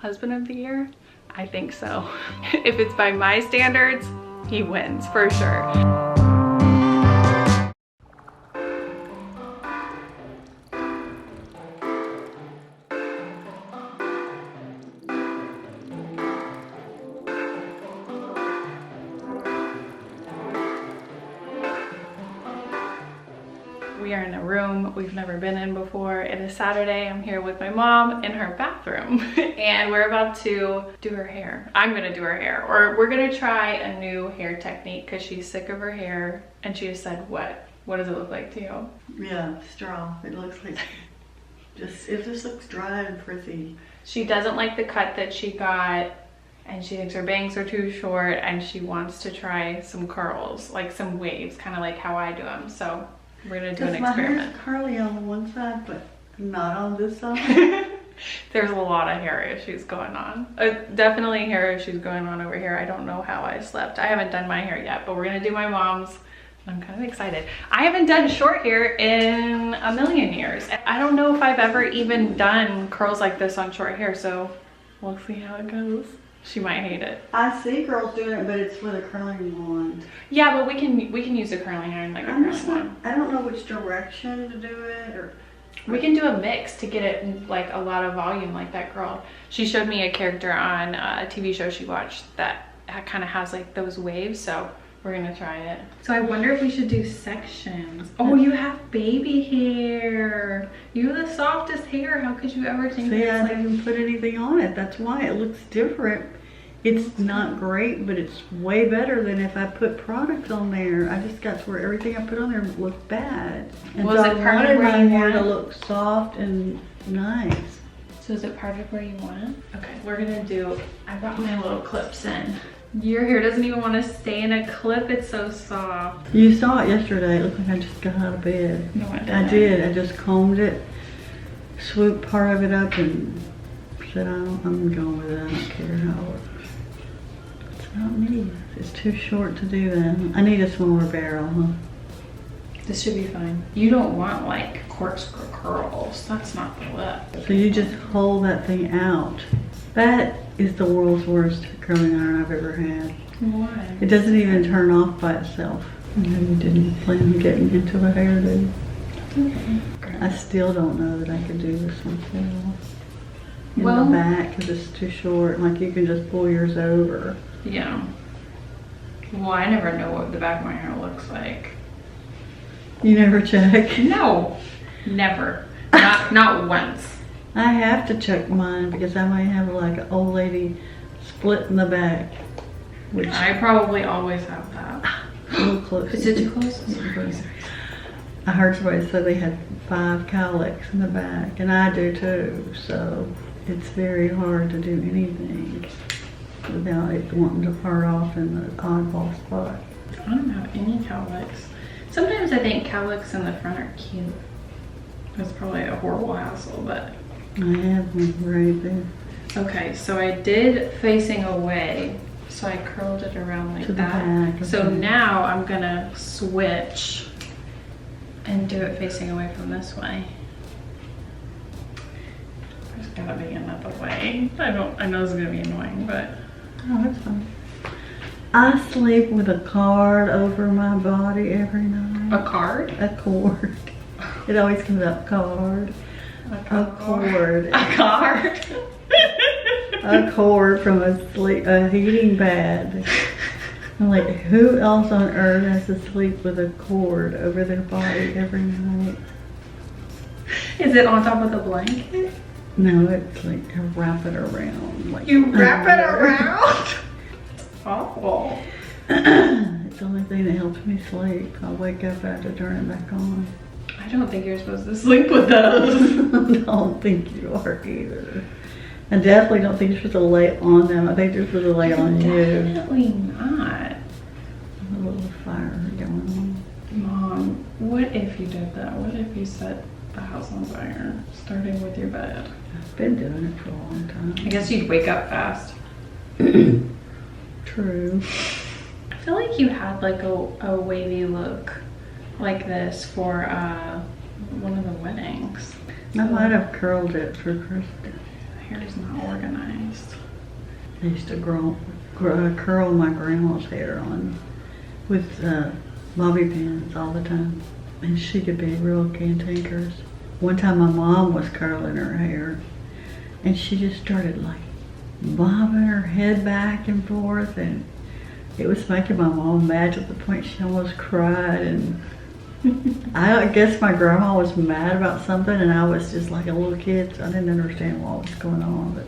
husband of the year? I think so. If it's by my standards, he wins for sure. We are in a room we've never been in before. It is Saturday. I'm here with my mom in her bathroom and we're about to do her hair. I'm gonna do her hair, or we're gonna try a new hair technique because she's sick of her hair and she just said, what does it look like to you? Yeah, straw. It looks like it just looks dry and frizzy. She doesn't like the cut that she got and she thinks her bangs are too short and she wants to try some curls, like some waves, kind of like how I do them. So we're gonna do an experiment. My hair's curly on the one side, but not on this side. There's a lot of hair issues going on. Definitely hair issues going on over here. I don't know how I slept. I haven't done my hair yet, but we're gonna do my mom's. I'm kind of excited. I haven't done short hair in a million years. I don't know if I've ever even done curls like this on short hair, so we'll see how it goes. She might hate it. I see girls doing it, but it's with a curling wand. Yeah, but we can use a curling iron like a curling one. I don't know which direction to do it, or we can do a mix to get it like a lot of volume like that girl. She showed me a character on a TV show she watched that kind of has like those waves, so we're gonna try it. So I wonder if we should do sections. Oh, you have baby hair. You have the softest hair. How could you ever think See, I didn't even put anything on it. That's why it looks different. It's not great, but it's way better than if I put products on there. I just got to where everything I put on there looked bad. And was so it I wanted my hair to look soft and nice. So is it part of where you want it? Okay, we're gonna do, I brought my little clips in. Your hair doesn't even want to stay in a clip. It's so soft. You saw it yesterday. It looked like I just got out of bed. No, I didn't. I did. I just combed it, swooped part of it up, and said, I'm going with it. I don't care how it looks. It's not me. It's too short to do that. I need a smaller barrel, huh? This should be fine. You don't want like corkscrew curls. That's not the look. So you just hold that thing out. That is the world's worst curling iron I've ever had. Why? It doesn't even turn off by itself. I know you didn't plan on getting into a hairdo. Okay. I still don't know that I could do this one in Well, the back because it's too short. Like you can just pull yours over. Yeah. Well, I never know what the back of my hair looks like. You never check? No, never. Not once. I have to check mine because I might have like an old lady split in the back. Which I probably always have that. a little close. Is it too close? I heard somebody say they had 5 cowlicks in the back, and I do too. So it's very hard to do anything without it wanting to part off in the oddball spot. I don't have any cowlicks. Sometimes I think cowlicks in the front are cute. It's probably a horrible hassle, but I have one right there. okay, so I did facing away, so I curled it around like To the that. back, So okay. now I'm gonna switch and do it facing away from this way. There's gotta be another way. I know it's gonna be annoying, but Oh, that's fine. I sleep with a card over my body every night. a card? A cord. It always comes up card. A cord. A card? A cord from a heating pad. I'm like, who else on earth has to sleep with a cord over their body every night? Is it on top of the blanket? No, it's like I wrap it around. Like You wrap it around? Awful. It's the only thing that helps me sleep. I wake up, I have to turn it back on. I don't think you're supposed to sleep with those. I don't think you are either. I definitely don't think you're supposed to lay on them. I think you're supposed to lay on you. Definitely not. A little fire going on. Mom, what if you did that? What if you set the house on fire, starting with your bed? I've been doing it for a long time. I guess you'd wake up fast. True. I feel like you had like a wavy look like this for one of the weddings. I might have curled it for Kristen. The hair is not organized. I used to curl my grandma's hair on with bobby pins all the time. And she could be real cantankerous. One time my mom was curling her hair and she just started like bobbing her head back and forth, and it was making my mom mad to the point she almost cried. And I guess my grandma was mad about something and I was just like a little kid, so I didn't understand what was going on, but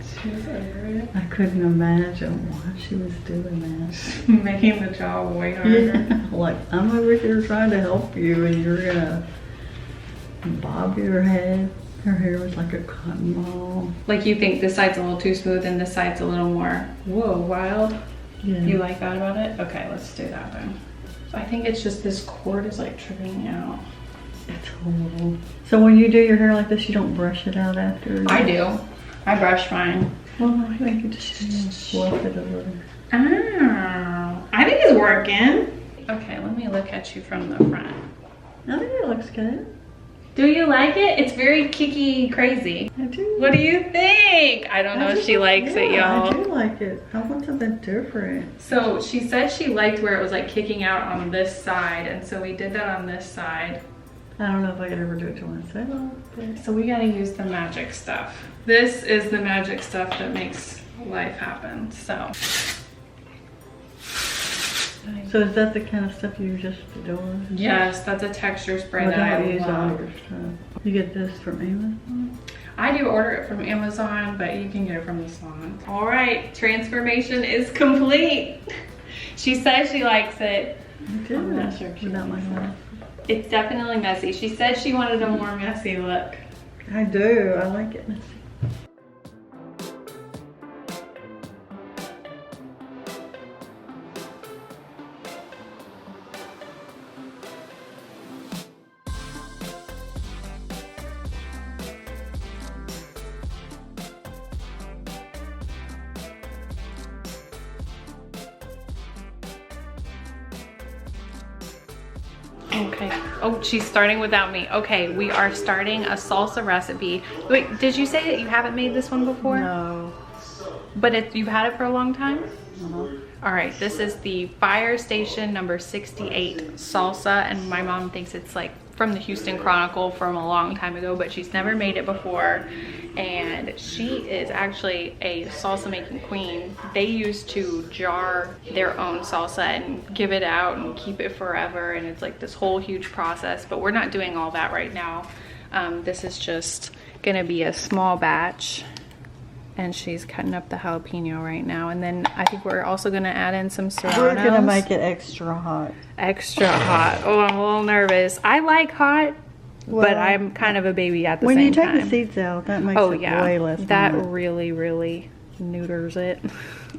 I couldn't imagine why she was doing that. Making the job way harder. Yeah, like, I'm over here trying to help you and you're gonna bob your head. Her hair was like a cotton ball. Like, you think this side's a little too smooth and this side's a little more, whoa, wild? Yeah. You like that about it? Okay, let's do that then. I think it's just this cord is like tripping me out. It's horrible. So when you do your hair like this, you don't brush it out after? I do. I brush mine. Well, I think you just fluff it a little. Oh, I think it's working. Okay, let me look at you from the front. I think it looks good. Do you like it? It's very kicky crazy. I do. What do you think? I don't know if she likes it, y'all. I do like it. I want something different. So she said she liked where it was like kicking out on this side, and so we did that on this side. I don't know if I could ever do it to myself. But... So we gotta use the magic stuff. This is the magic stuff that makes life happen, so. So is that the kind of stuff you just doing? Yes, that's a texture spray that I use all love. your stuff. You get this from Amazon? I do order it from Amazon, but you can get it from the salon. All right, transformation is complete. She says she likes it. I do. I'm not sure if she without my likes it. glasses. It's definitely messy. She said she wanted a more messy look. I do. I like it messy. Okay. Oh, she's starting without me. Okay, we are starting a salsa recipe. Wait, did you say that you haven't made this one before? No. But you've had it for a long time? Uh-huh. All right, this is the Fire Station number 68 salsa, and my mom thinks it's like from the Houston Chronicle from a long time ago, but she's never made it before. And she is actually a salsa making queen. They used to jar their own salsa and give it out and keep it forever, and it's like this whole huge process, but we're not doing all that right now. This is just gonna be a small batch, and she's cutting up the jalapeno right now, and then I think we're also gonna add in some serranos. We're gonna make it extra hot. Extra hot. Oh, I'm a little nervous. I like hot, well, but I'm kind of a baby at the when same you take time. the seeds out, that makes Oh it yeah, way less that hot. really neuters it.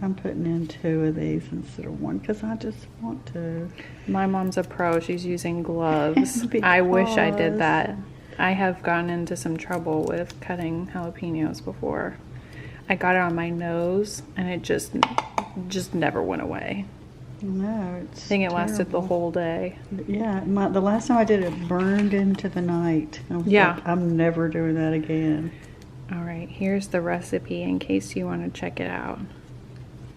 I'm putting in 2 of these instead of 1 because I just want to. My mom's a pro. She's using gloves. I wish I did that. I have gotten into some trouble with cutting jalapenos before. I got it on my nose and it just never went away. No, it's I think it lasted the whole day. Yeah, the last time I did it burned into the night. I was Yeah. like, I'm never doing that again. All right, here's the recipe in case you want to check it out.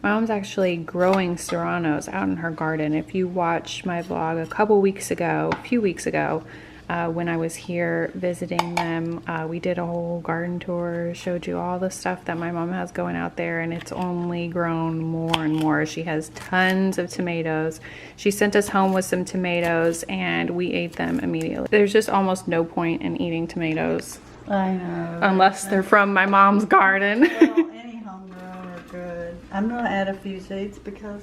My mom's actually growing serranos out in her garden. If you watched my vlog a few weeks ago, when I was here visiting them, we did a whole garden tour, showed you all the stuff that my mom has going out there, and it's only grown more and more. She has tons of tomatoes. She sent us home with some tomatoes and we ate them immediately. There's just almost no point in eating tomatoes. I know. Unless they're from my mom's garden. Well, any homegrown are good. I'm gonna add a few seeds because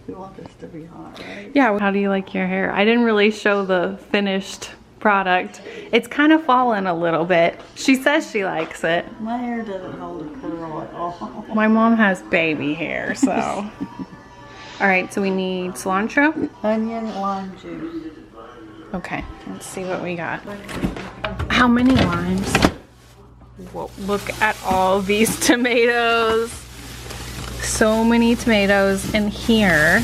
we want this to be hot, right? Yeah, how do you like your hair? I didn't really show the finished product. It's kind of fallen a little bit. She says she likes it. My hair doesn't hold a curl at all. My mom has baby hair, so. All right, so we need cilantro. Onion, lime juice. Okay, let's see what we got. How many limes? Whoa, look at all these tomatoes. So many tomatoes in here.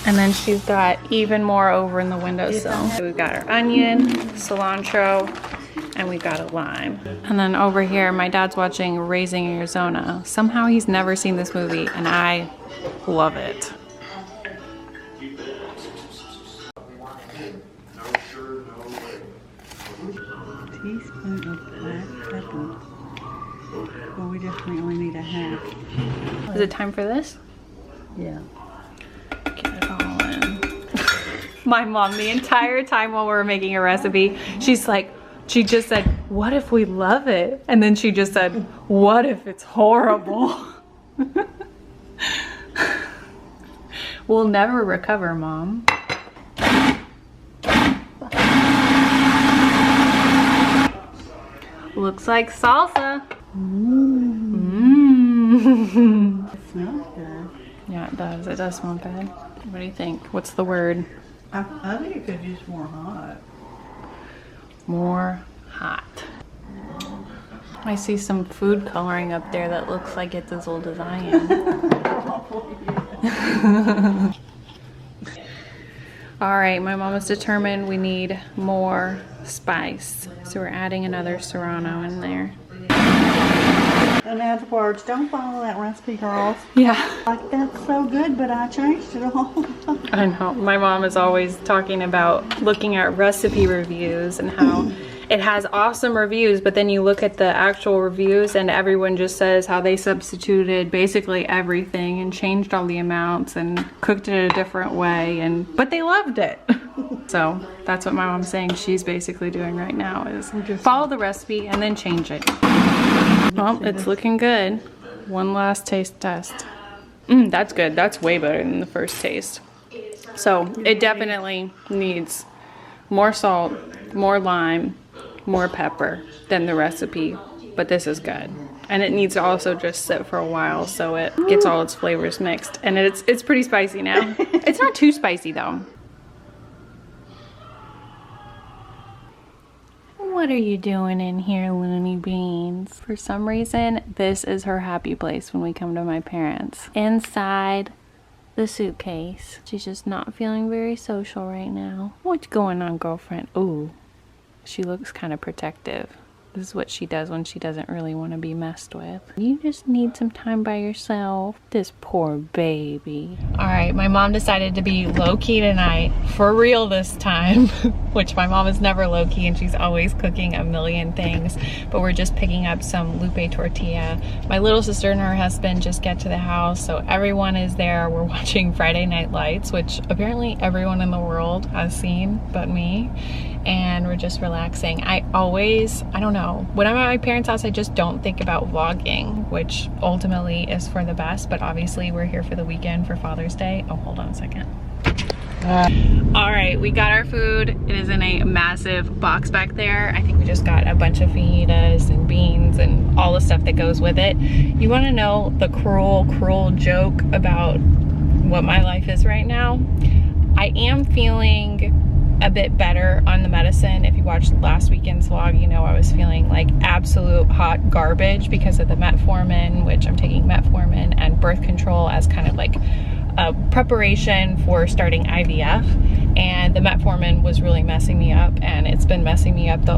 And then she's got even more over in the windowsill. So we've got our onion, cilantro, and we got a lime. And then over here, my dad's watching Raising Arizona. Somehow he's never seen this movie, and I love it. Teaspoon of black pepper. Well, we definitely only need a half. Is it time for this? Yeah. Get it all in. My mom, the entire time while we were making a recipe, she's like, she just said, what if we love it? And then she just said, what if it's horrible? We'll never recover, Mom. Looks like salsa. Mmm. It smells good. Yeah, it does. It does smell good. What do you think? What's the word? I think it could use more hot. More hot. I see some food coloring up there that looks like it's as old as I am. All right, my mom is determined we need more spice. So we're adding another serrano in there. And add the words, don't follow that recipe, girls. Yeah. Like, that's so good, but I changed it all. I know. My mom is always talking about looking at recipe reviews and how it has awesome reviews, but then you look at the actual reviews and everyone just says how they substituted basically everything and changed all the amounts and cooked it a different way, but they loved it. So that's what my mom's saying she's basically doing right now, is follow the recipe and then change it. Well, it's looking good. One last taste test. That's good. That's way better than the first taste. So it definitely needs more salt, more lime, more pepper than the recipe, but this is good. And it needs to also just sit for a while so it gets all its flavors mixed. And it's pretty spicy now. It's not too spicy though. What are you doing in here, Looney Beans? For some reason, this is her happy place when we come to my parents. Inside the suitcase. She's just not feeling very social right now. What's going on, girlfriend? Ooh, she looks kind of protective. This is what she does when she doesn't really want to be messed with. You just need some time by yourself. This poor baby. All right, my mom decided to be low-key tonight, for real this time, which my mom is never low-key and she's always cooking a million things, but we're just picking up some lupe tortilla. My little sister and her husband just get to the house, so everyone is there. We're watching Friday Night Lights, which apparently everyone in the world has seen but me, and we're just relaxing. I don't know, when I'm at my parents' house, I just don't think about vlogging, which ultimately is for the best, but obviously we're here for the weekend for Father's Day. Oh, hold on a second. All right, we got our food. It is in a massive box back there. I think we just got a bunch of fajitas and beans and all the stuff that goes with it. You want to know the cruel joke about what my life is right now? I am feeling a bit better on the medicine. If you watched last weekend's vlog, you know I was feeling like absolute hot garbage because of the metformin, which I'm taking metformin and birth control as kind of like a preparation for starting IVF, and the metformin was really messing me up, and it's been messing me up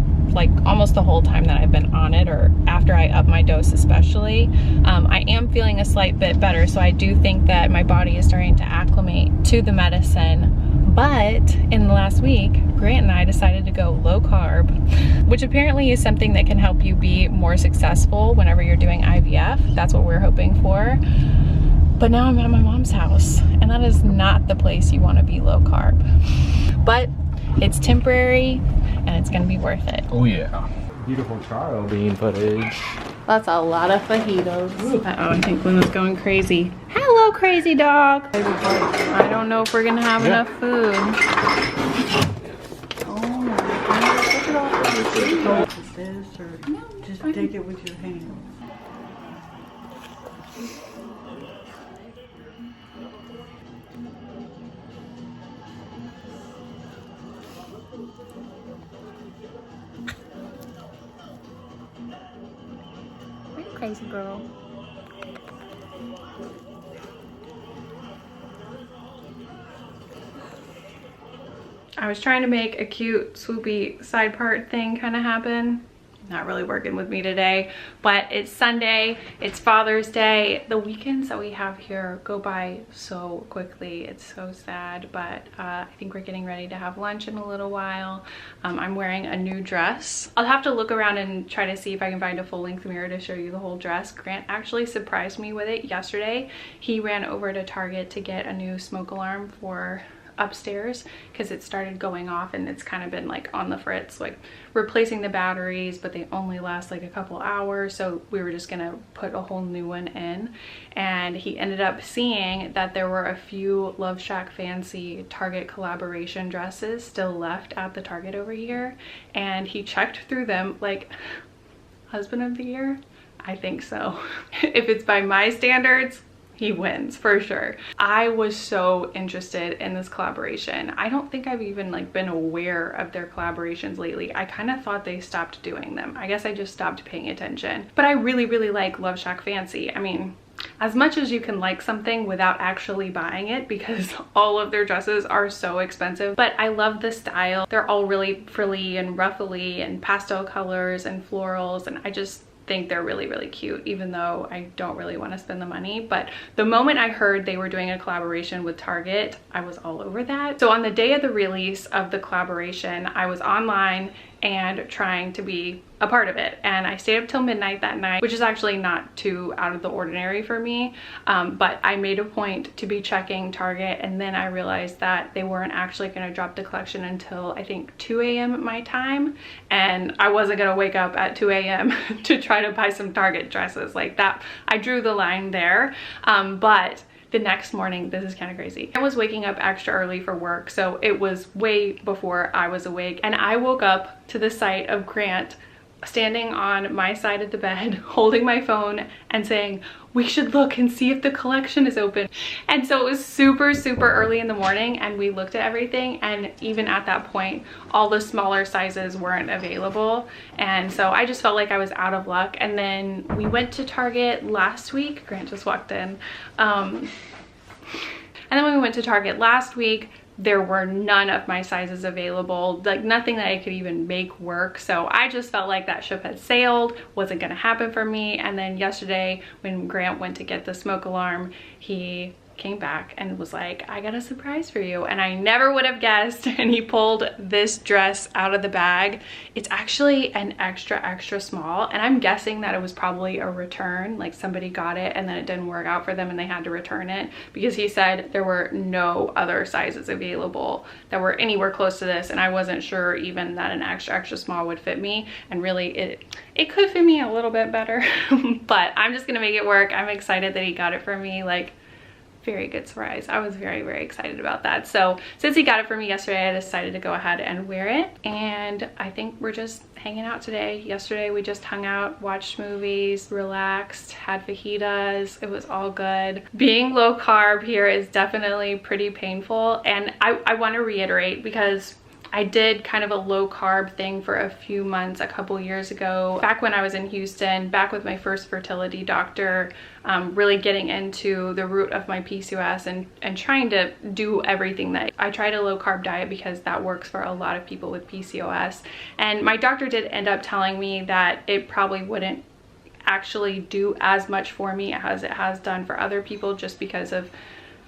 almost the whole time that I've been on it, or after I up my dose especially. I am feeling a slight bit better, so I do think that my body is starting to acclimate to the medicine. But in the last week, Grant and I decided to go low carb, which apparently is something that can help you be more successful whenever you're doing IVF. That's what we're hoping for. But now I'm at my mom's house, and that is not the place you want to be low carb. But it's temporary, and it's going to be worth it. Oh yeah. Beautiful charro bean footage. That's a lot of fajitos. Uh-oh, I think Luna's going crazy. Hello, crazy dog. I don't know if we're gonna have enough food. Oh my goodness, look at all this. This, or just take it with your hands. Crazy girl. I was trying to make a cute swoopy side part thing kind of happen. Not really working with me today, but it's Sunday, it's Father's Day. The weekends that we have here go by so quickly. It's so sad, but I think we're getting ready to have lunch in a little while. I'm wearing a new dress. I'll have to look around and try to see if I can find a full-length mirror to show you the whole dress. Grant actually surprised me with it yesterday. He ran over to Target to get a new smoke alarm for upstairs because it started going off and it's kind of been like on the fritz, like replacing the batteries, but they only last like a couple hours, so we were just gonna put a whole new one in. And he ended up seeing that there were a few Love Shack Fancy Target collaboration dresses still left at the Target over here, and he checked through them. Like, husband of the year? I think so. If it's by my standards, he wins for sure. I was so interested in this collaboration. I don't think I've even like been aware of their collaborations lately. I kind of thought they stopped doing them. I guess I just stopped paying attention. But I really, really like Love Shack Fancy. I mean, as much as you can like something without actually buying it, because all of their dresses are so expensive, but I love the style. They're all really frilly and ruffly and pastel colors and florals, and I just think they're really, really cute, even though I don't really want to spend the money. But the moment I heard they were doing a collaboration with Target, I was all over that. So on the day of the release of the collaboration, I was online and trying to be a part of it, and I stayed up till midnight that night, which is actually not too out of the ordinary for me, but I made a point to be checking Target, and then I realized that they weren't actually going to drop the collection until I think 2 a.m. my time, and I wasn't going to wake up at 2 a.m. to try to buy some Target dresses like that. I drew the line there. But the next morning, this is kind of crazy, I was waking up extra early for work, so it was way before I was awake, and I woke up to the sight of Grant standing on my side of the bed holding my phone and saying, we should look and see if the collection is open. And so it was super, super early in the morning, and we looked at everything, and even at that point all the smaller sizes weren't available, and so I just felt like I was out of luck. And then we went to Target last week. Grant just walked in. And then when we went to Target last week, there were none of my sizes available, like nothing that I could even make work. So I just felt like that ship had sailed, wasn't gonna happen for me. And then yesterday when Grant went to get the smoke alarm, he came back and was like, I got a surprise for you. And I never would have guessed. And he pulled this dress out of the bag. It's actually an extra small, and I'm guessing that it was probably a return, like somebody got it and then it didn't work out for them and they had to return it, because he said there were no other sizes available that were anywhere close to this, and I wasn't sure even that an extra small would fit me. And really it could fit me a little bit better. But I'm just gonna make it work. I'm excited that he got it for me. Like, very good surprise. I was very, very excited about that. So since he got it for me yesterday, I decided to go ahead and wear it, and I think we're just hanging out today. Yesterday we just hung out, watched movies, relaxed, had fajitas. It was all good. Being low carb here is definitely pretty painful, and I want to reiterate, because I did kind of a low carb thing for a few months a couple years ago, back when I was in Houston, back with my first fertility doctor, really getting into the root of my PCOS and trying to do everything that I tried a low carb diet, because that works for a lot of people with PCOS. And my doctor did end up telling me that it probably wouldn't actually do as much for me as it has done for other people, just because of,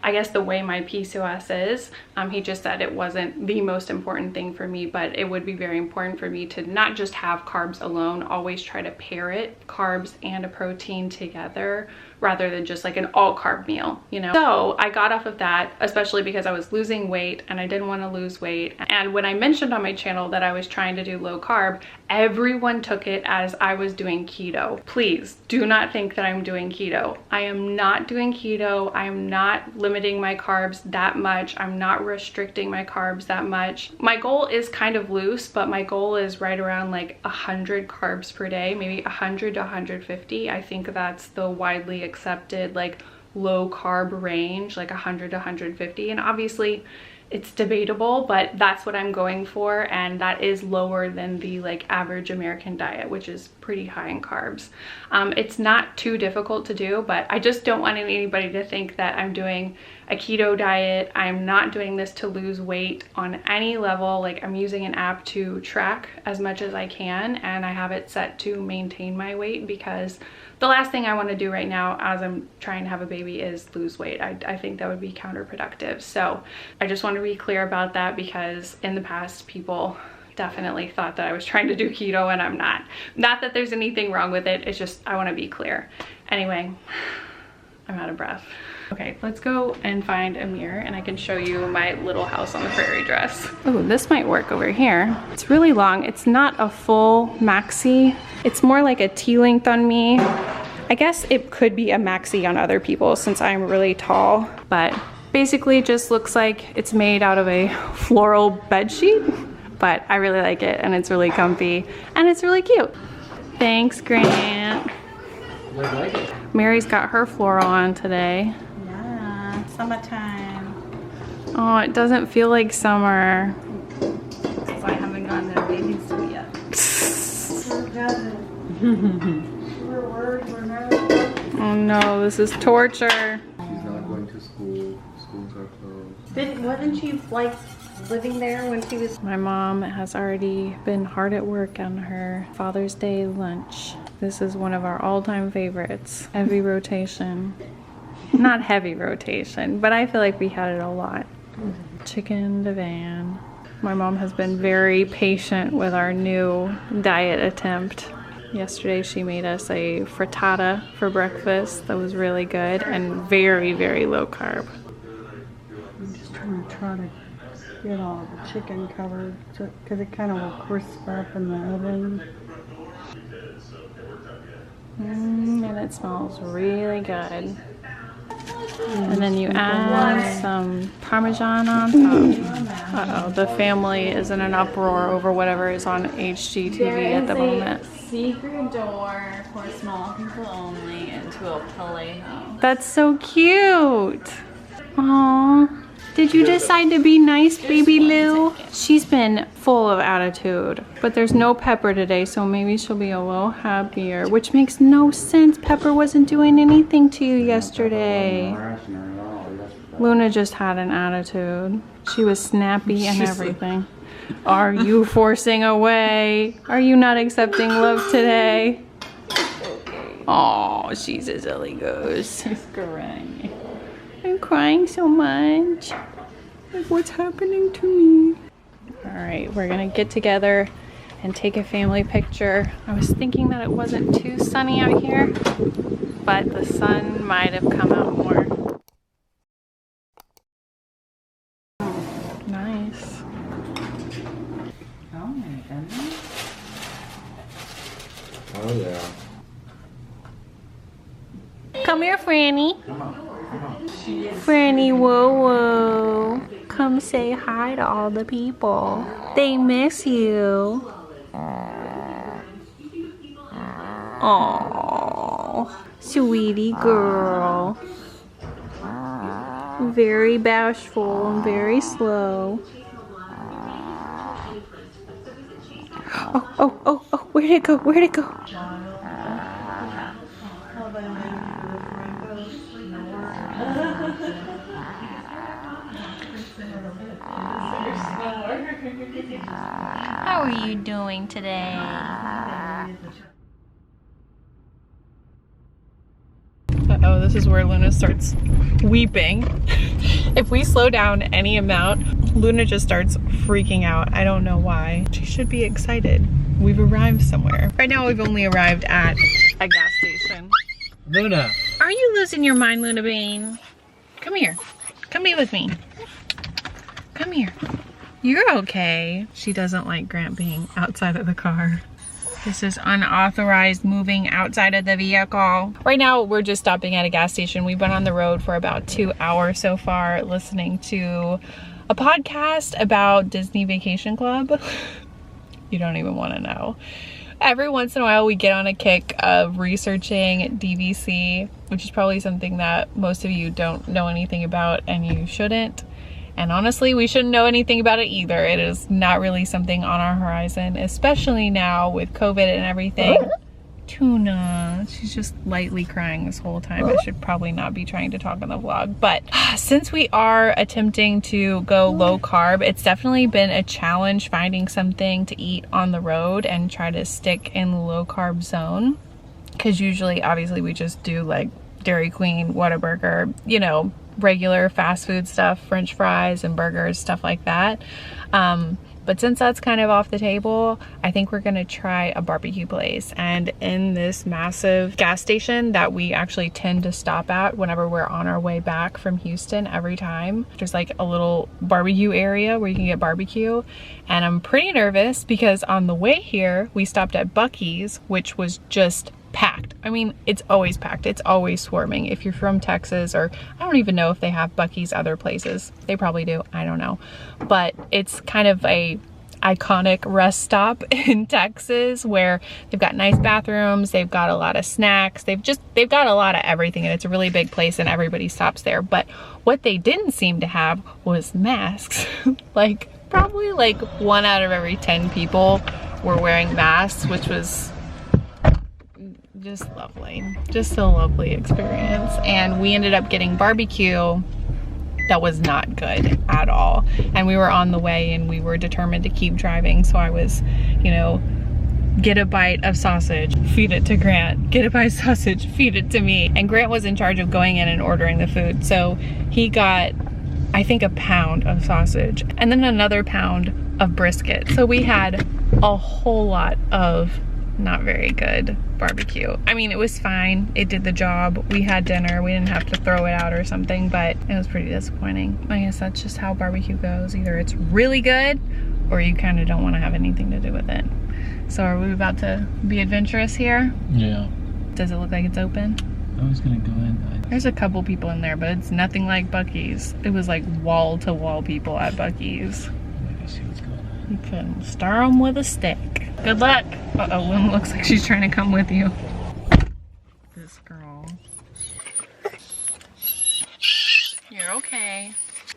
I guess, the way my PCOS is. He just said it wasn't the most important thing for me, but it would be very important for me to not just have carbs alone, always try to pair it, carbs and a protein together, rather than just like an all carb meal, you know? So I got off of that, especially because I was losing weight and I didn't want to lose weight. And when I mentioned on my channel that I was trying to do low carb, everyone took it as I was doing keto. Please do not think that I'm doing keto. I am not doing keto. I am not limiting my carbs that much. I'm not restricting my carbs that much. My goal is kind of loose, but my goal is right around like 100 carbs per day, maybe 100 to 150. I think that's the widely accepted like low carb range, like 100 to 150. And obviously it's debatable, but that's what I'm going for, and that is lower than the like average American diet, which is pretty high in carbs. It's not too difficult to do, but I just don't want anybody to think that I'm doing a keto diet. I'm not doing this to lose weight on any level. Like, I'm using an app to track as much as I can, and I have it set to maintain my weight, because the last thing I want to do right now as I'm trying to have a baby is lose weight. I think that would be counterproductive. So I just want to be clear about that, because in the past people definitely thought that I was trying to do keto, and I'm not. Not that there's anything wrong with it, it's just I want to be clear. Anyway, I'm out of breath. Okay, let's go and find a mirror and I can show you my little house on the prairie dress. Oh, this might work over here. It's really long. It's not a full maxi. It's more like a T-length on me. I guess it could be a maxi on other people since I'm really tall, but basically it just looks like it's made out of a floral bed sheet, but I really like it and it's really comfy and it's really cute. Thanks, Grant. Like it. Mary's got her floral on today. Yeah, summertime. Oh, it doesn't feel like summer. Because I haven't gone to a bathing suit yet. Sure doesn't. We're worried, we're nervous. Oh no, this is torture. She's not going to school. Schools are closed. Wasn't she like living there when she was? My mom has already been hard at work on her Father's Day lunch. This is one of our all-time favorites. Heavy rotation. Not heavy rotation, but I feel like we had it a lot. Chicken divan. My mom has been very patient with our new diet attempt. Yesterday she made us a frittata for breakfast that was really good and very, very low carb. I'm just trying to get all the chicken covered because it kind of will crisp up in the oven. And it smells really good. And then you add some Parmesan on top. Uh-oh, the family is in an uproar over whatever is on HGTV at the moment. Secret door for small people only into a Palejo. That's so cute. Aww. Did you decide to be nice, baby Lou? She's been full of attitude, but there's no Pepper today, so maybe she'll be a little happier, which makes no sense. Pepper wasn't doing anything to you yesterday. Luna just had an attitude. She was snappy and everything. Are you forcing away? Are you not accepting love today? Oh, she's a silly goose. She's crying. I'm crying so much. Like, what's happening to me? All right, we're gonna get together and take a family picture. I was thinking that it wasn't too sunny out here, but the sun might have come out more. Nice. Oh my goodness. Oh yeah. Come here, Franny. Come on. Franny, whoa, whoa. Come say hi to all the people. They miss you. Oh, sweetie girl. Very bashful and very slow. Oh, where'd it go? Where'd it go? How are you doing today? Uh-oh, this is where Luna starts weeping. If we slow down any amount, Luna just starts freaking out. I don't know why. She should be excited. We've arrived somewhere. Right now we've only arrived at a gas station. Luna. Are you losing your mind, Luna Bean? Come here. Come be with me. Come here. You're okay. She doesn't like Grant being outside of the car. This is unauthorized moving outside of the vehicle. Right now, we're just stopping at a gas station. We've been on the road for about 2 hours so far, listening to a podcast about Disney Vacation Club. You don't even want to know. Every once in a while, we get on a kick of researching DVC, which is probably something that most of you don't know anything about, and you shouldn't. And honestly, we shouldn't know anything about it either. It is not really something on our horizon, especially now with COVID and everything. Tuna. She's just lightly crying this whole time. I should probably not be trying to talk on the vlog, but since we are attempting to go low carb, it's definitely been a challenge finding something to eat on the road and try to stick in the low carb zone. Because usually, obviously, we just do like Dairy Queen, Whataburger, you know, regular fast food stuff, French fries and burgers, stuff like that. But since that's kind of off the table, I think we're gonna try a barbecue place. And in this massive gas station that we actually tend to stop at whenever we're on our way back from Houston every time, there's like a little barbecue area where you can get barbecue. And I'm pretty nervous because on the way here, we stopped at Buc-ee's, which was just packed. I mean, it's always packed. It's always swarming. If you're from Texas, or I don't even know if they have Buc-ee's other places. They probably do. I don't know. But it's kind of a iconic rest stop in Texas where they've got nice bathrooms, they've got a lot of snacks, they've got a lot of everything, and it's a really big place and everybody stops there. But what they didn't seem to have was masks. Like probably like 1 out of every 10 people were wearing masks, which was just lovely. Just a lovely experience. And we ended up getting barbecue that was not good at all. And we were on the way and we were determined to keep driving. So I was, you know, get a bite of sausage, feed it to Grant. Get a bite of sausage, feed it to me. And Grant was in charge of going in and ordering the food. So he got, I think, a pound of sausage and then another pound of brisket. So we had a whole lot of not very good barbecue. I mean, it was fine. It did the job. We had dinner. We didn't have to throw it out or something, but it was pretty disappointing. I guess that's just how barbecue goes. Either it's really good or you kind of don't want to have anything to do with it. So are we about to be adventurous here? Yeah. Does it look like it's open? I was gonna go in. There's a couple people in there, but it's nothing like Buc-ee's. It was like wall-to-wall people at Buc-ee's. Let me see what's going on. You can stir them with a stick. Good luck. Uh-oh, Lynn looks like she's trying to come with you. This girl. You're okay.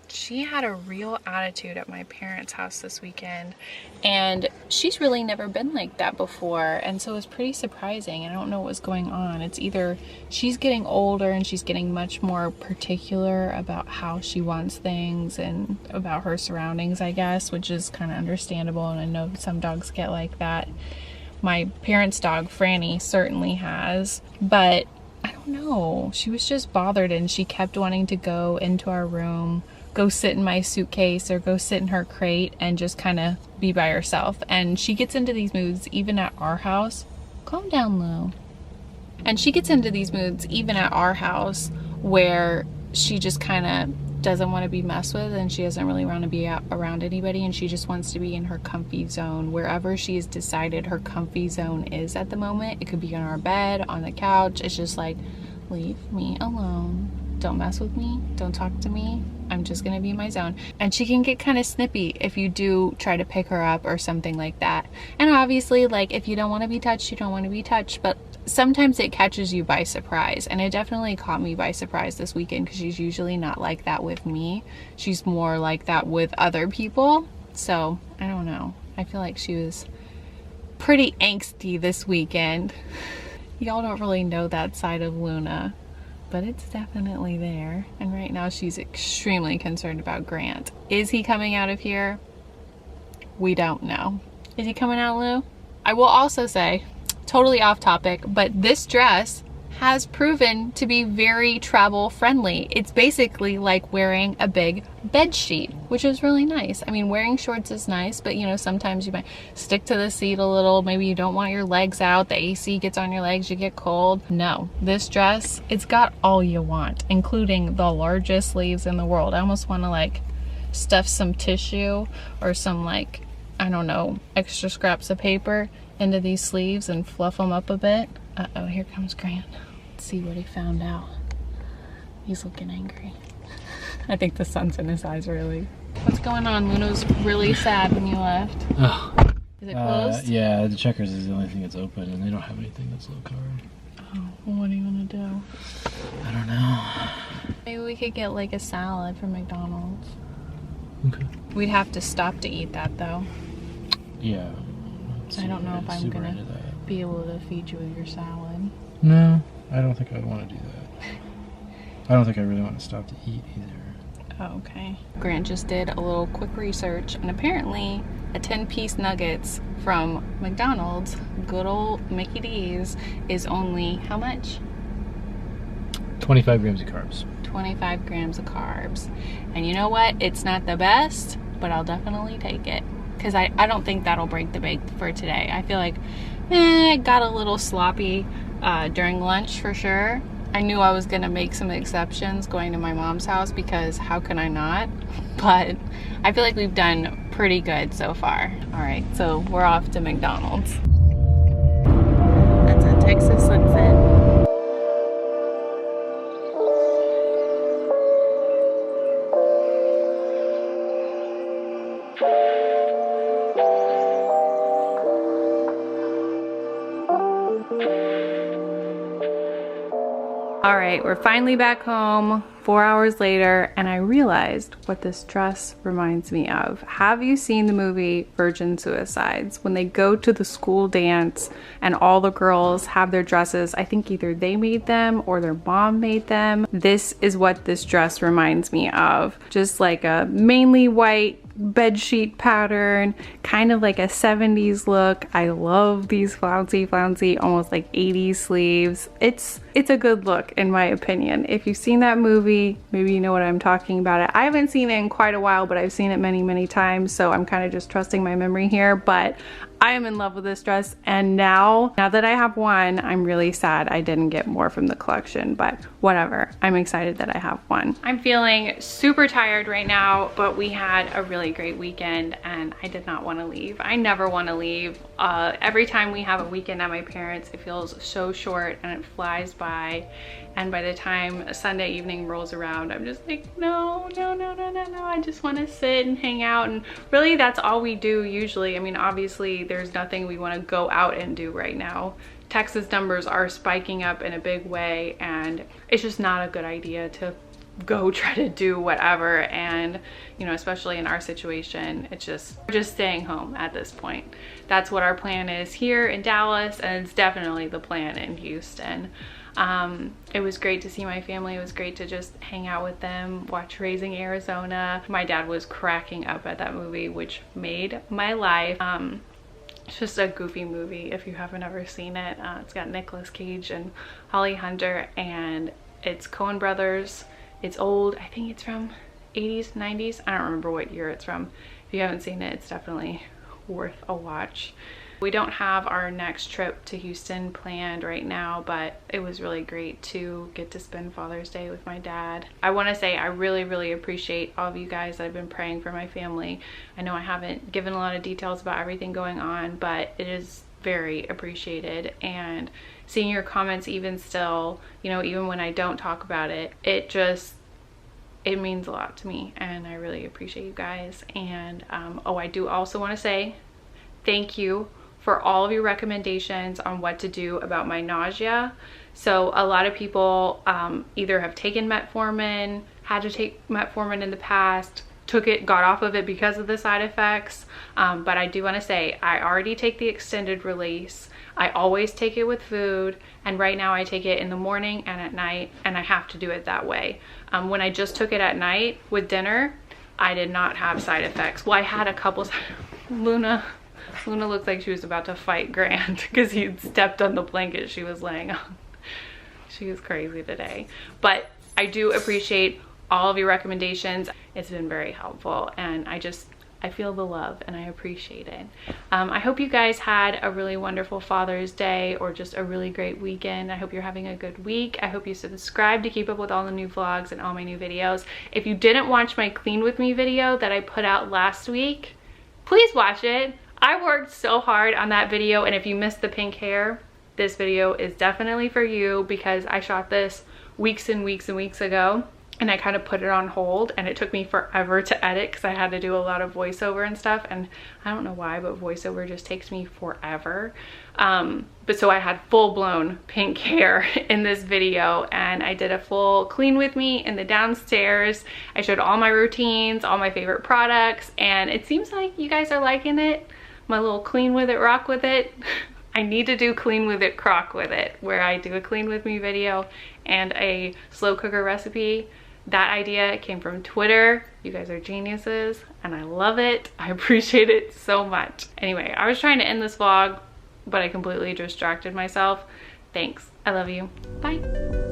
She had a real attitude at my parents' house this weekend, and she's really never been like that before, and so it was pretty surprising. I don't know what was going on. It's either she's getting older and she's getting much more particular about how she wants things and about her surroundings, I guess, which is kind of understandable, and I know some dogs get like that. My parents' dog, Franny, certainly has, but I don't know. She was just bothered, and she kept wanting to go into our room, go sit in my suitcase or go sit in her crate and just kind of be by herself. And she gets into these moods even at our house. Calm down, Lou. And she gets into these moods even at our house where she just kind of doesn't want to be messed with, and she doesn't really want to be around anybody, and she just wants to be in her comfy zone wherever she has decided her comfy zone is at the moment. It could be on our bed, on the couch. It's just like, leave me alone. Don't mess with me. Don't talk to me. I'm just gonna be in my zone. And she can get kind of snippy if you do try to pick her up or something like that. And obviously, like, if you don't want to be touched, you don't want to be touched, but sometimes it catches you by surprise. And it definitely caught me by surprise this weekend, because she's usually not like that with me. She's more like that with other people. So I don't know. I feel like she was pretty angsty this weekend. Y'all don't really know that side of Luna, but it's definitely there. And right now she's extremely concerned about Grant. Is he coming out of here? We don't know. Is he coming out, Lou? I will also say, totally off topic, but this dress has proven to be very travel friendly. It's basically like wearing a big bed sheet, which is really nice. I mean, wearing shorts is nice, but you know, sometimes you might stick to the seat a little. Maybe you don't want your legs out. The AC gets on your legs, you get cold. No, this dress, it's got all you want, including the largest sleeves in the world. I almost want to like stuff some tissue or some, like, I don't know, extra scraps of paper into these sleeves and fluff them up a bit. Uh-oh, here comes Grant. Let's see what he found out. He's looking angry. I think the sun's in his eyes, really. What's going on? Luna's really sad when you left. Oh. Is it closed? Yeah, the Checkers is the only thing that's open, and they don't have anything that's low carb. Oh, well, what are you gonna do? I don't know. Maybe we could get like a salad from McDonald's. Okay. We'd have to stop to eat that, though. Yeah. I don't know if I'm super gonna into that. be able to feed you with your salad. No, I don't think I would want to do that. I don't think I really want to stop to eat either. Oh, okay. Grant just did a little quick research, and apparently a 10-piece nuggets from McDonald's, good old Mickey D's, is only how much? 25 grams of carbs. 25 grams of carbs. And you know what? It's not the best, but I'll definitely take it. Because I don't think that'll break the bank for today. I feel like, it got a little sloppy during lunch for sure. I knew I was gonna make some exceptions going to my mom's house because how can I not? But I feel like we've done pretty good so far. All right, so we're off to McDonald's. That's a Texas sunset. All right, we're finally back home 4 hours later, and I realized what this dress reminds me of. Have you seen the movie Virgin Suicides? When they go to the school dance and all the girls have their dresses, I think either they made them or their mom made them. This is what this dress reminds me of. Just like a mainly white bed sheet pattern, kind of like a 70s look. I love these flouncy, almost like 80s sleeves. It's a good look in my opinion. If you've seen that movie, maybe you know what I'm talking about. I haven't seen it in quite a while, but I've seen it many times, so I'm kind of just trusting my memory here. But I am in love with this dress, and now that I have one, I'm really sad I didn't get more from the collection, but whatever. I'm excited that I have one. I'm feeling super tired right now, but we had a really great weekend and I did not want to leave. I never want to leave. Every time we have a weekend at my parents', it feels so short and it flies by. And by the time Sunday evening rolls around, I'm just like, no, I just want to sit and hang out. And really that's all we do usually. I mean, obviously there's nothing we want to go out and do right now. Texas numbers are spiking up in a big way, and it's just not a good idea to go try to do whatever. And you know, especially in our situation, it's just, we're just staying home at this point. That's what our plan is here in Dallas, and it's definitely the plan in Houston. It was great to see my family. It was great to just hang out with them, watch Raising Arizona. My dad was cracking up at that movie, which made my life. It's just a goofy movie if you haven't ever seen it. It's got Nicolas Cage and Holly Hunter, and it's Coen Brothers. It's old. I think it's from 80s, 90s. I don't remember what year it's from. If you haven't seen it, it's definitely worth a watch. We don't have our next trip to Houston planned right now, but it was really great to get to spend Father's Day with my dad. I want to say I really appreciate all of you guys that have been praying for my family. I know I haven't given a lot of details about everything going on, but it is very appreciated. And seeing your comments even still, you know, even when I don't talk about it, it means a lot to me, and I really appreciate you guys. And oh, I do also want to say thank you for all of your recommendations on what to do about my nausea. So a lot of people either have taken metformin, had to take metformin in the past, took it, got off of it because of the side effects. But I do want to say I already take the extended release. I always take it with food, and right now I take it in the morning and at night, and I have to do it that way. When I just took it at night with dinner, I did not have side effects. Well, I had a couple. Luna looked like she was about to fight Grant because he stepped on the blanket she was laying on. She was crazy today. But I do appreciate all of your recommendations. It's been very helpful, and I feel the love and I appreciate it. I hope you guys had a really wonderful Father's Day, or just a really great weekend. I hope you're having a good week. I hope you subscribe to keep up with all the new vlogs and all my new videos. If you didn't watch my Clean With Me video that I put out last week, please watch it. I worked so hard on that video, and if you missed the pink hair, this video is definitely for you, because I shot this weeks and weeks ago, and I kind of put it on hold, and it took me forever to edit because I had to do a lot of voiceover and stuff, and I don't know why, but voiceover just takes me forever. But so I had full-blown pink hair in this video, and I did a full clean with me in the downstairs. I showed all my routines, all my favorite products, and it seems like you guys are liking it. My little clean with it, rock with it. I need to do clean with it, crock with it, where I do a clean with me video and a slow cooker recipe. That idea came from Twitter. You guys are geniuses and I love it. I appreciate it so much. Anyway, I was trying to end this vlog, but I completely distracted myself. Thanks. I love you. Bye.